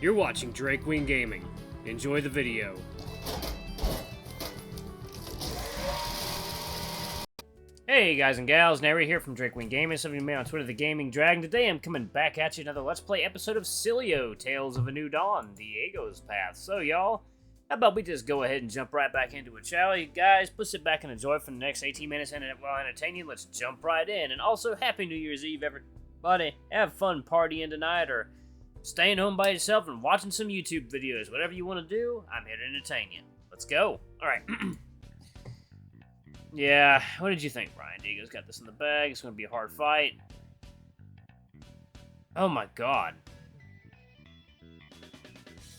You're watching Drake Queen Gaming. Enjoy the video. Hey guys and gals, Nary here from Drake Queen Gaming. Some of you may on Twitter, the Gaming Dragon. Today I'm coming back at you another Let's Play episode of Sileo, Tales of a New Dawn, Diego's Path. So y'all, how about we just go ahead and jump right back into it, shall we? Guys, please sit back and enjoy for the next 18 minutes, and while entertaining, let's jump right in. And also, Happy New Year's Eve, everybody. Have fun partying tonight, or staying home by yourself and watching some YouTube videos. Whatever you want to do, I'm here to entertain you. Let's go. Alright. Yeah, what did you think, Brian? Diego's got this in the bag. It's going to be a hard fight. Oh my god.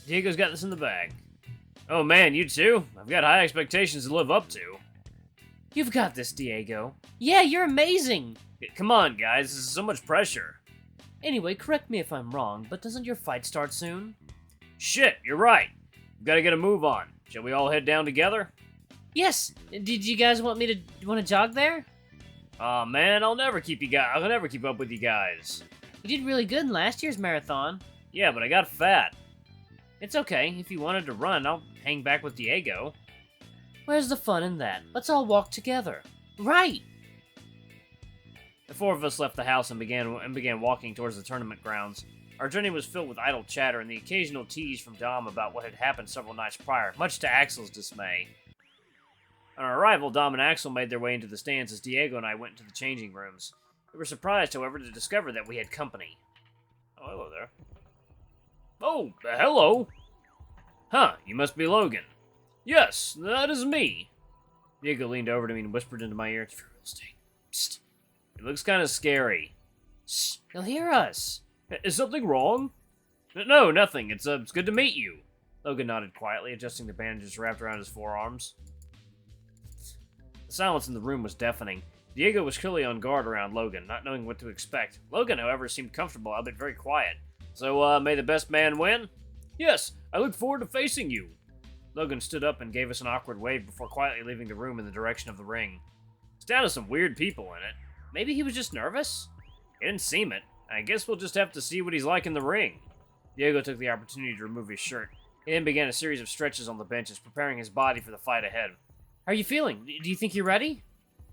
Diego's got this in the bag. Oh man, you too? I've got high expectations to live up to. You've got this, Diego. Yeah, you're amazing! Come on, guys. This is so much pressure. Anyway, correct me if I'm wrong, but doesn't your fight start soon? Shit, you're right. We've got to get a move on. Shall we all head down together? Yes. Did you guys want to jog there? Aw, man, I'll never keep up with you guys. You did really good in last year's marathon. Yeah, but I got fat. It's okay. If you wanted to run, I'll hang back with Diego. Where's the fun in that? Let's all walk together. Right. The four of us left the house and began walking towards the tournament grounds. Our journey was filled with idle chatter and the occasional tease from Dom about what had happened several nights prior, much to Axel's dismay. On our arrival, Dom and Axel made their way into the stands as Diego and I went into the changing rooms. We were surprised, however, to discover that we had company. Oh, hello there. Oh, hello! Huh, you must be Logan. Yes, that is me. Diego leaned over to me and whispered into my ear, "It's for real estate. Psst. It looks kind of scary." Shh, he'll hear us. Is something wrong? No, nothing. It's good to meet you. Logan nodded quietly, adjusting the bandages wrapped around his forearms. The silence in the room was deafening. Diego was clearly on guard around Logan, not knowing what to expect. Logan, however, seemed comfortable, albeit very quiet. So, may the best man win? Yes, I look forward to facing you. Logan stood up and gave us an awkward wave before quietly leaving the room in the direction of the ring. It's down to some weird people in it. Maybe he was just nervous? He didn't seem it. I guess we'll just have to see what he's like in the ring. Diego took the opportunity to remove his shirt. He then began a series of stretches on the benches, preparing his body for the fight ahead. How are you feeling? Do you think you're ready?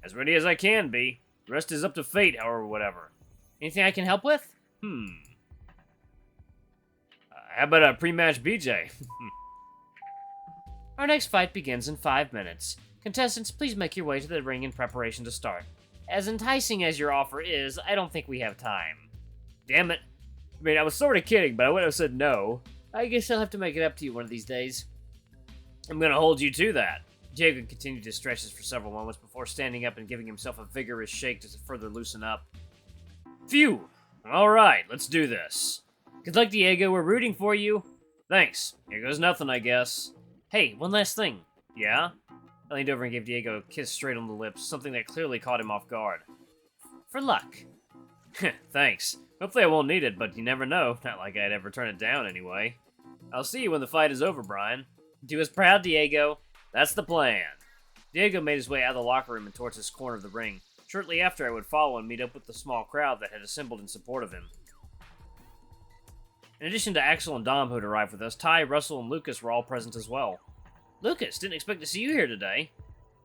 As ready as I can be. The rest is up to fate, however, whatever. Anything I can help with? How about a pre-match BJ? Our next fight begins in 5 minutes. Contestants, please make your way to the ring in preparation to start. As enticing as your offer is, I don't think we have time. Damn it. I mean, I was sort of kidding, but I would have said no. I guess I'll have to make it up to you one of these days. I'm gonna hold you to that. Diego continued his stretches for several moments before standing up and giving himself a vigorous shake to further loosen up. Phew! Alright, let's do this. Good luck, Diego. We're rooting for you. Thanks. Here goes nothing, I guess. Hey, one last thing. Yeah? I leaned over and gave Diego a kiss straight on the lips, something that clearly caught him off guard. For luck. Thanks. Hopefully I won't need it, but you never know. Not like I'd ever turn it down anyway. I'll see you when the fight is over, Brian. Do us proud, Diego. That's the plan. Diego made his way out of the locker room and towards his corner of the ring. Shortly after, I would follow and meet up with the small crowd that had assembled in support of him. In addition to Axel and Dom who had arrived with us, Ty, Russell, and Lucas were all present as well. Lucas, didn't expect to see you here today.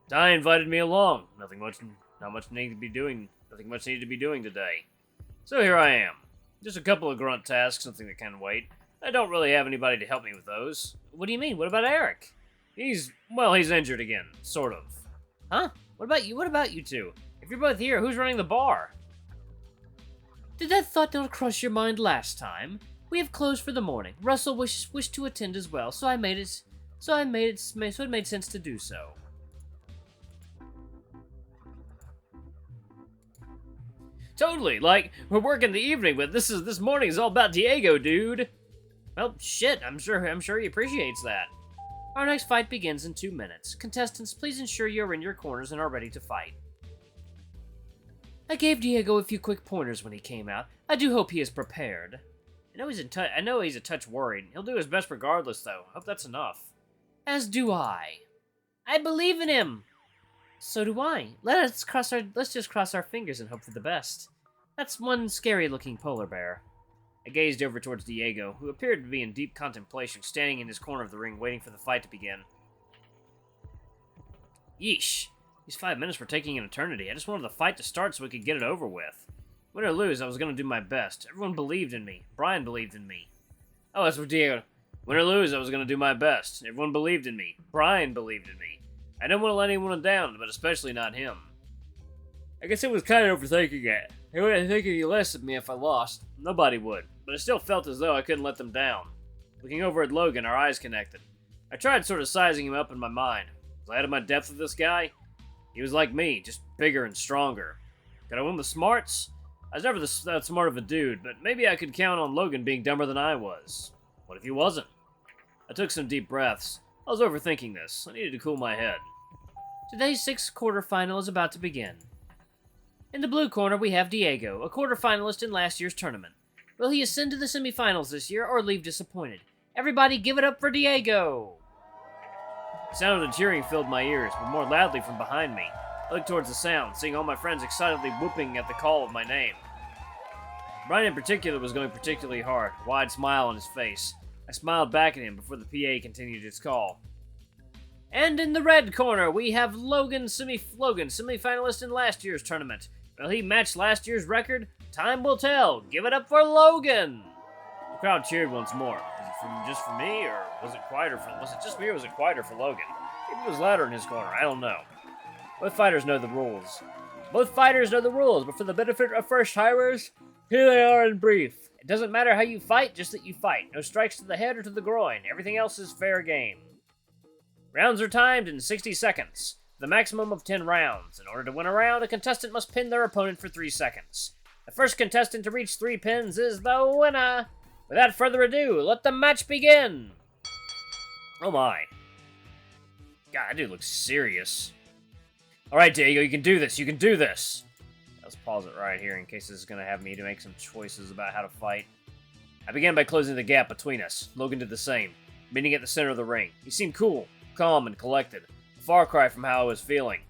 Ty invited me along. Nothing much needed to be doing today. So here I am. Just a couple of grunt tasks, something that can wait. I don't really have anybody to help me with those. What do you mean? What about Eric? He's injured again, sort of. Huh? What about you? What about you two? If you're both here, who's running the bar? Did that thought not cross your mind last time? We have closed for the morning. Russell wished to attend as well, so it made sense to do so. Totally, like, we're working the evening, but this morning is all about Diego, dude. Well, shit, I'm sure he appreciates that. Our next fight begins in 2 minutes. Contestants, please ensure you're in your corners and are ready to fight. I gave Diego a few quick pointers when he came out. I do hope he is prepared. I know he's a touch worried. He'll do his best regardless, though. Hope that's enough. As do I. I believe in him. So do I. Let's just cross our fingers and hope for the best. That's one scary-looking polar bear. I gazed over towards Diego, who appeared to be in deep contemplation, standing in his corner of the ring, waiting for the fight to begin. Yeesh. These 5 minutes were taking an eternity. I just wanted the fight to start so we could get it over with. Win or lose, I was going to do my best. Everyone believed in me. Brian believed in me. Oh, that's what Diego... Win or lose, I was going to do my best. Everyone believed in me. Brian believed in me. I didn't want to let anyone down, but especially not him. I guess it was kind of overthinking it. They wouldn't think any less of me if I lost. Nobody would. But it still felt as though I couldn't let them down. Looking over at Logan, our eyes connected. I tried sort of sizing him up in my mind. Was I out of my depth with this guy? He was like me, just bigger and stronger. Could I win with smarts? I was never that smart of a dude, but maybe I could count on Logan being dumber than I was. What if he wasn't? I took some deep breaths. I was overthinking this. I needed to cool my head. Today's 6th quarterfinal is about to begin. In the blue corner, we have Diego, a quarterfinalist in last year's tournament. Will he ascend to the semifinals this year or leave disappointed? Everybody give it up for Diego! The sound of the cheering filled my ears, but more loudly from behind me. I looked towards the sound, seeing all my friends excitedly whooping at the call of my name. Brian in particular was going particularly hard, a wide smile on his face. I smiled back at him before the PA continued its call. And in the red corner, we have Logan, semifinalist in last year's tournament. Will he match last year's record? Time will tell. Give it up for Logan! The crowd cheered once more. Was it just for me, or was it quieter for... Was it just me, or was it quieter for Logan? Maybe it was louder in his corner. I don't know. Both fighters know the rules. But for the benefit of first-timers, here they are in brief. It doesn't matter how you fight, just that you fight. No strikes to the head or to the groin. Everything else is fair game. Rounds are timed in 60 seconds, with a maximum of 10 rounds. In order to win a round, a contestant must pin their opponent for 3 seconds. The first contestant to reach 3 pins is the winner. Without further ado, let the match begin. Oh my. God, that dude looks serious. Alright, Diego, you can do this. You can do this. Let's pause it right here in case this is going to have me to make some choices about how to fight. I began by closing the gap between us. Logan did the same, meeting at the center of the ring. He seemed cool, calm, and collected. A far cry from how I was feeling.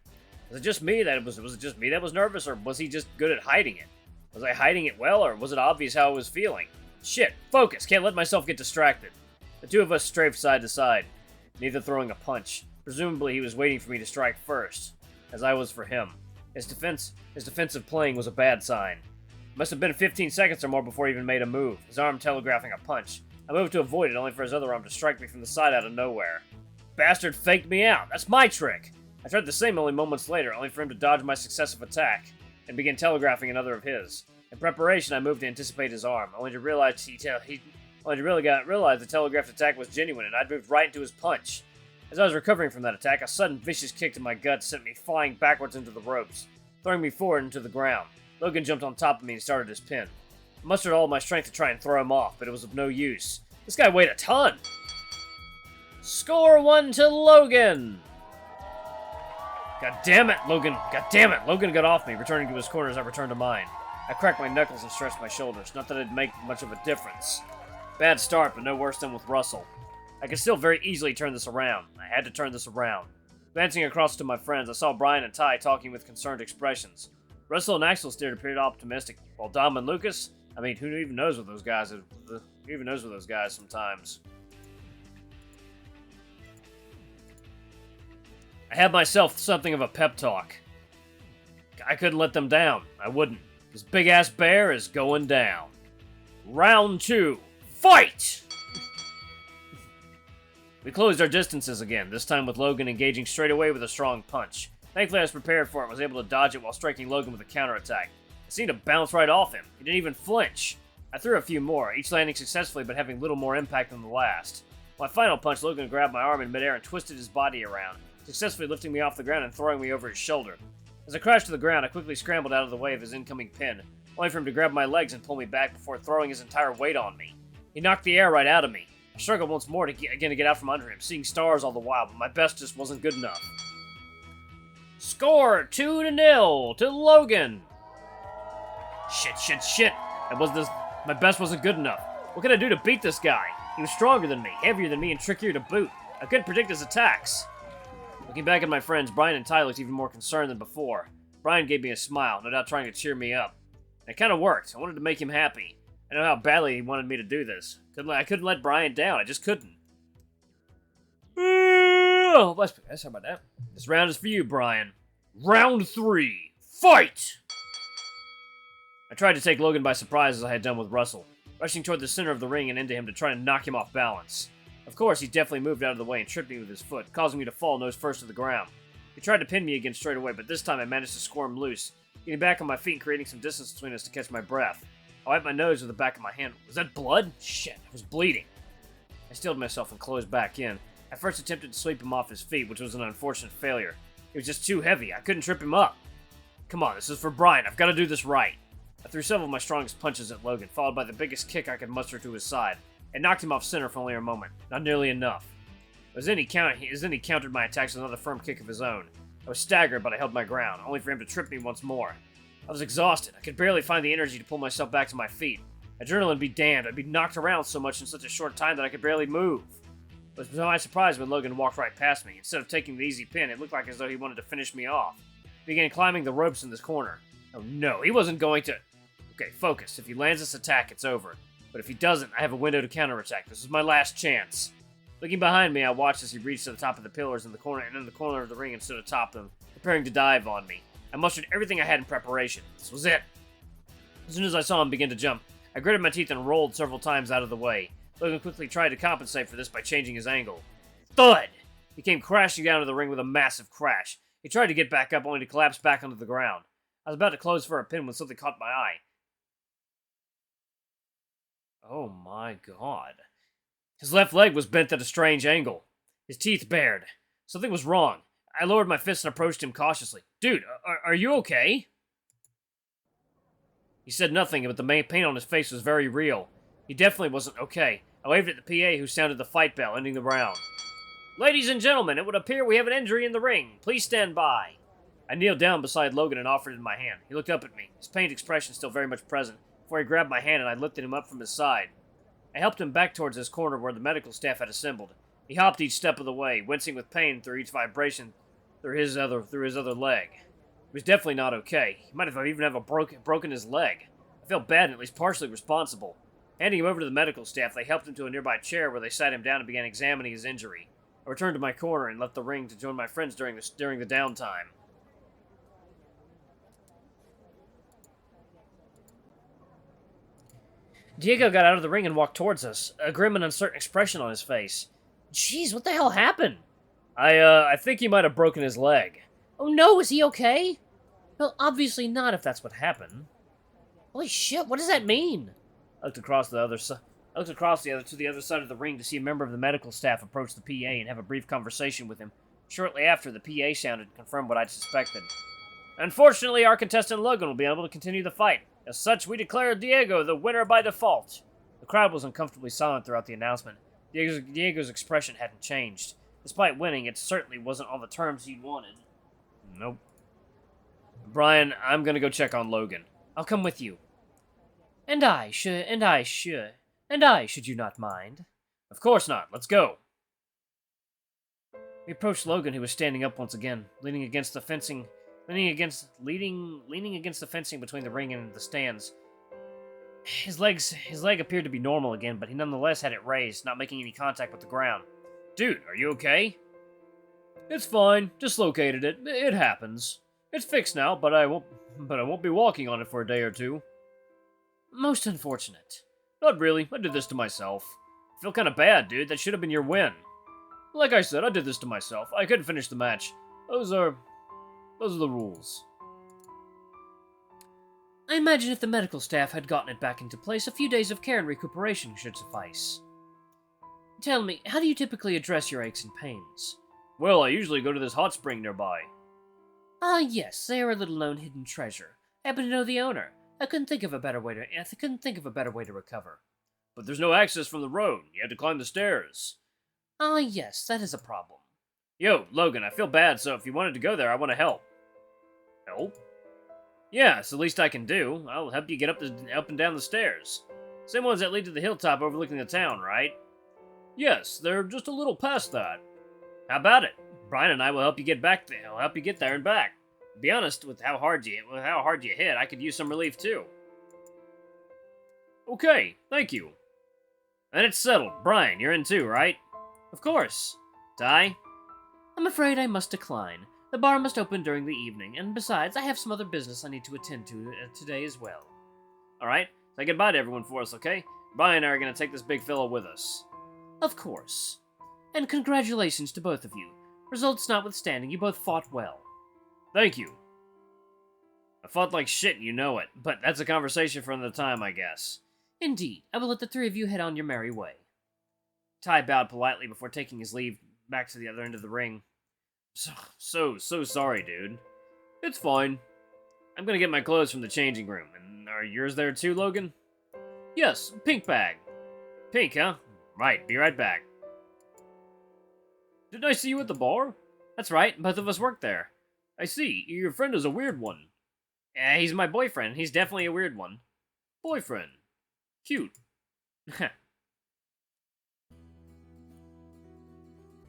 Was it just me that was it just me that was nervous, or was he just good at hiding it? Was I hiding it well, or was it obvious how I was feeling? Shit, focus, can't let myself get distracted. The two of us strafed side to side, neither throwing a punch. Presumably he was waiting for me to strike first, as I was for him. His defensive playing was a bad sign. It must have been 15 seconds or more before he even made a move, his arm telegraphing a punch. I moved to avoid it, only for his other arm to strike me from the side out of nowhere. Bastard faked me out. That's my trick. I tried the same only moments later, only for him to dodge my successive attack, and begin telegraphing another of his. In preparation, I moved to anticipate his arm, only to realize realize the telegraphed attack was genuine, and I'd moved right into his punch. As I was recovering from that attack, a sudden vicious kick to my gut sent me flying backwards into the ropes, throwing me forward into the ground. Logan jumped on top of me and started his pin. I mustered all my strength to try and throw him off, but it was of no use. This guy weighed a ton! Score 1 to Logan! God damn it, Logan! God damn it! Logan got off me, returning to his corner as I returned to mine. I cracked my knuckles and stretched my shoulders. Not that it'd make much of a difference. Bad start, but no worse than with Russell. I could still very easily turn this around. I had to turn this around. Glancing across to my friends, I saw Brian and Ty talking with concerned expressions. Russell and Axel appeared optimistic, while Dom and Lucas, I mean, who even knows what those guys are? Who even knows what those guys sometimes? I had myself something of a pep talk. I couldn't let them down. I wouldn't. This big-ass bear is going down. Round 2. Fight! We closed our distances again, this time with Logan engaging straight away with a strong punch. Thankfully I was prepared for it and was able to dodge it while striking Logan with a counterattack. It seemed to bounce right off him. He didn't even flinch. I threw a few more, each landing successfully but having little more impact than the last. My final punch, Logan grabbed my arm in midair and twisted his body around, successfully lifting me off the ground and throwing me over his shoulder. As I crashed to the ground, I quickly scrambled out of the way of his incoming pin, only for him to grab my legs and pull me back before throwing his entire weight on me. He knocked the air right out of me. I struggled once more to get out from under him, seeing stars all the while, but my best just wasn't good enough. Score 2-0 to Logan! Shit. My best wasn't good enough. What could I do to beat this guy? He was stronger than me, heavier than me, and trickier to boot. I couldn't predict his attacks. Looking back at my friends, Brian and Ty looked even more concerned than before. Brian gave me a smile, no doubt trying to cheer me up. And it kind of worked. I wanted to make him happy. I know how badly he wanted me to do this. I couldn't let Brian down. I just couldn't. Oh, sorry about that. This round is for you, Brian. Round 3. Fight! I tried to take Logan by surprise as I had done with Russell, rushing toward the center of the ring and into him to try to knock him off balance. Of course, he definitely moved out of the way and tripped me with his foot, causing me to fall nose first to the ground. He tried to pin me again straight away, but this time I managed to squirm loose, getting back on my feet and creating some distance between us to catch my breath. I wiped my nose with the back of my hand. Was that blood? Shit, I was bleeding. I steeled myself and closed back in. I first attempted to sweep him off his feet, which was an unfortunate failure. He was just too heavy. I couldn't trip him up. Come on, this is for Brian. I've got to do this right. I threw several of my strongest punches at Logan, followed by the biggest kick I could muster to his side. I knocked him off center for only a moment. Not nearly enough. As then he countered my attacks with another firm kick of his own. I was staggered, but I held my ground, only for him to trip me once more. I was exhausted. I could barely find the energy to pull myself back to my feet. Adrenaline be damned. I'd be knocked around so much in such a short time that I could barely move. It was to my surprise when Logan walked right past me. Instead of taking the easy pin, it looked like as though he wanted to finish me off. He began climbing the ropes in this corner. Oh no, he wasn't going to... Okay, focus. If he lands this attack, it's over. But if he doesn't, I have a window to counterattack. This is my last chance. Looking behind me, I watched as he reached to the top of the pillars in the corner and in the corner of the ring and stood atop them, preparing to dive on me. I mustered everything I had in preparation. This was it. As soon as I saw him begin to jump, I gritted my teeth and rolled several times out of the way. Logan quickly tried to compensate for this by changing his angle. Thud! He came crashing down to the ring with a massive crash. He tried to get back up only to collapse back onto the ground. I was about to close for a pin when something caught my eye. Oh my god. His left leg was bent at a strange angle. His teeth bared. Something was wrong. I lowered my fist and approached him cautiously. Dude, are you okay? He said nothing, but the pain on his face was very real. He definitely wasn't okay. I waved at the PA who sounded the fight bell, ending the round. Ladies and gentlemen, it would appear we have an injury in the ring. Please stand by. I kneeled down beside Logan and offered him my hand. He looked up at me, his pained expression still very much present, before he grabbed my hand and I lifted him up from his side. I helped him back towards his corner where the medical staff had assembled. He hopped each step of the way, wincing with pain through each vibration through his other leg. He was definitely not okay. He might have even broken his leg. I felt bad and at least partially responsible. Handing him over to the medical staff, they helped him to a nearby chair where they sat him down and began examining his injury. I returned to my corner and left the ring to join my friends during the downtime. Diego got out of the ring and walked towards us, a grim and uncertain expression on his face. Jeez, what the hell happened? I think he might have broken his leg. Oh no, is he okay? Well, obviously not if that's what happened. Holy shit, what does that mean? I looked across to the other side of the ring to see a member of the medical staff approach the PA and have a brief conversation with him. Shortly after, the PA sounded and confirmed what I'd suspected. Unfortunately, our contestant Logan will be able to continue the fight. As such, we declare Diego the winner by default. The crowd was uncomfortably silent throughout the announcement. Diego's expression hadn't changed. Despite winning, it certainly wasn't on the terms he wanted. Nope. Brian, I'm gonna go check on Logan. I'll come with you. And I should you not mind? Of course not. Let's go. We approached Logan, who was standing up once again, leaning against the fencing between the ring and the stands. His leg appeared to be normal again, but he nonetheless had it raised, not making any contact with the ground. Dude, are you okay? It's fine. Dislocated it. It happens. It's fixed now, but I won't be walking on it for a day or two. Most unfortunate. Not really. I did this to myself. I feel kind of bad, dude. That should have been your win. Like I said, I did this to myself. I couldn't finish the match. Those are the rules. I imagine if the medical staff had gotten it back into place, a few days of care and recuperation should suffice. Tell me, how do you typically address your aches and pains? Well, I usually go to this hot spring nearby. Ah, yes, they are a little-known hidden treasure. I happen to know the owner. I couldn't think of a better way to recover. But there's no access from the road. You have to climb the stairs. Ah, yes, that is a problem. Yo, Logan, I feel bad, so if you wanted to go there, I want to help. Help? Yeah, it's the least I can do. I'll help you get up and down the stairs. Same ones that lead to the hilltop overlooking the town, right? Yes, they're just a little past that. How about it? Brian and I will help you get back there. I'll help you get there and back. To be honest, with how hard you hit, I could use some relief too. Okay, thank you. And it's settled. Brian, you're in too, right? Of course. Ty? I'm afraid I must decline. The bar must open during the evening, and besides, I have some other business I need to attend to today as well. Alright, say goodbye to everyone for us, okay? Brian and I are gonna take this big fella with us. Of course. And congratulations to both of you. Results notwithstanding, you both fought well. Thank you. I fought like shit, you know it, but that's a conversation for another time, I guess. Indeed, I will let the three of you head on your merry way. Ty bowed politely before taking his leave back to the other end of the ring. So sorry, dude. It's fine. I'm gonna get my clothes from the changing room, and are yours there too, Logan? Yes, pink bag. Pink, huh? Right, be right back. Didn't I see you at the bar? That's right, both of us work there. I see, your friend is a weird one. He's my boyfriend, he's definitely a weird one. Boyfriend. Cute.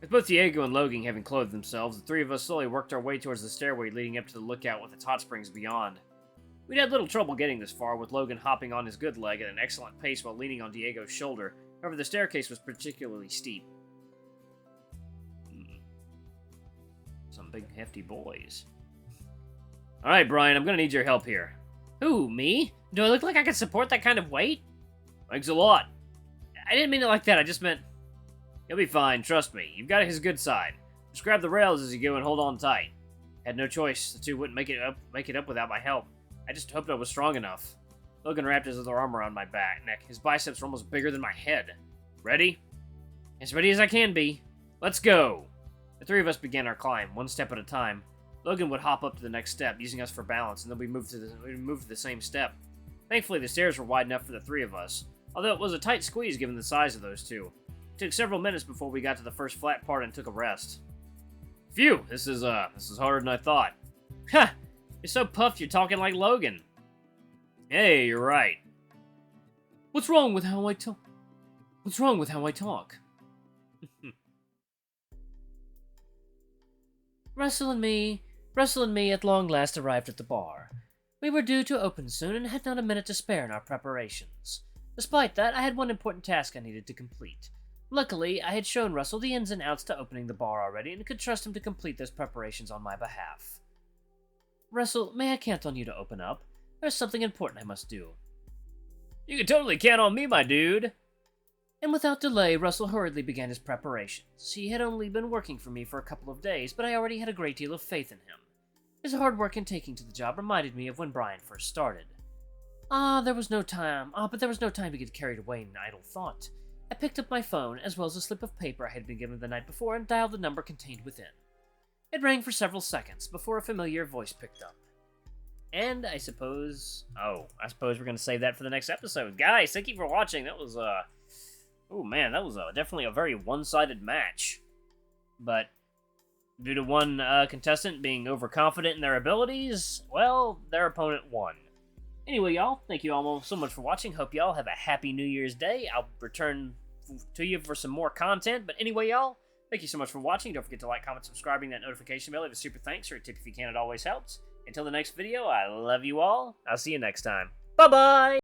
With both Diego and Logan having clothed themselves, the three of us slowly worked our way towards the stairway leading up to the lookout with its hot springs beyond. We'd had little trouble getting this far, with Logan hopping on his good leg at an excellent pace while leaning on Diego's shoulder. However, the staircase was particularly steep. Some big, hefty boys. Alright, Brian, I'm gonna need your help here. Who, me? Do I look like I can support that kind of weight? Thanks a lot. I didn't mean it like that, I just meant... You'll be fine, trust me. You've got his good side. Just grab the rails as you go and hold on tight. Had no choice. The two wouldn't make it up without my help. I just hoped I was strong enough. Logan wrapped his other arm around my neck. His biceps were almost bigger than my head. Ready? As ready as I can be. Let's go! The three of us began our climb, one step at a time. Logan would hop up to the next step, using us for balance, and then we moved to the same step. Thankfully, the stairs were wide enough for the three of us, although it was a tight squeeze given the size of those two. It took several minutes before we got to the first flat part and took a rest. Phew, this is harder than I thought. Ha! You're so puffed you're talking like Logan. Hey, you're right. What's wrong with how I talk? What's wrong with how I talk? Russell and me at long last arrived at the bar. We were due to open soon and had not a minute to spare in our preparations. Despite that, I had one important task I needed to complete. Luckily, I had shown Russell the ins and outs to opening the bar already and could trust him to complete those preparations on my behalf. Russell, may I count on you to open up? There's something important I must do. You can totally count on me, my dude! And without delay, Russell hurriedly began his preparations. He had only been working for me for a couple of days, but I already had a great deal of faith in him. His hard work in taking to the job reminded me of when Brian first started. But there was no time to get carried away in idle thought. I picked up my phone, as well as a slip of paper I had been given the night before, and dialed the number contained within. It rang for several seconds before a familiar voice picked up. And I suppose we're going to save that for the next episode. Guys, thank you for watching. That was, oh man, that was definitely a very one-sided match. But due to one contestant being overconfident in their abilities, well, their opponent won. Anyway, y'all, thank you all so much for watching. Hope y'all have a happy New Year's Day. I'll return to you for some more content. But anyway, y'all, thank you so much for watching. Don't forget to like, comment, subscribing, that notification bell. Leave a super thanks or a tip if you can. It always helps. Until the next video, I love you all. I'll see you next time. Bye-bye!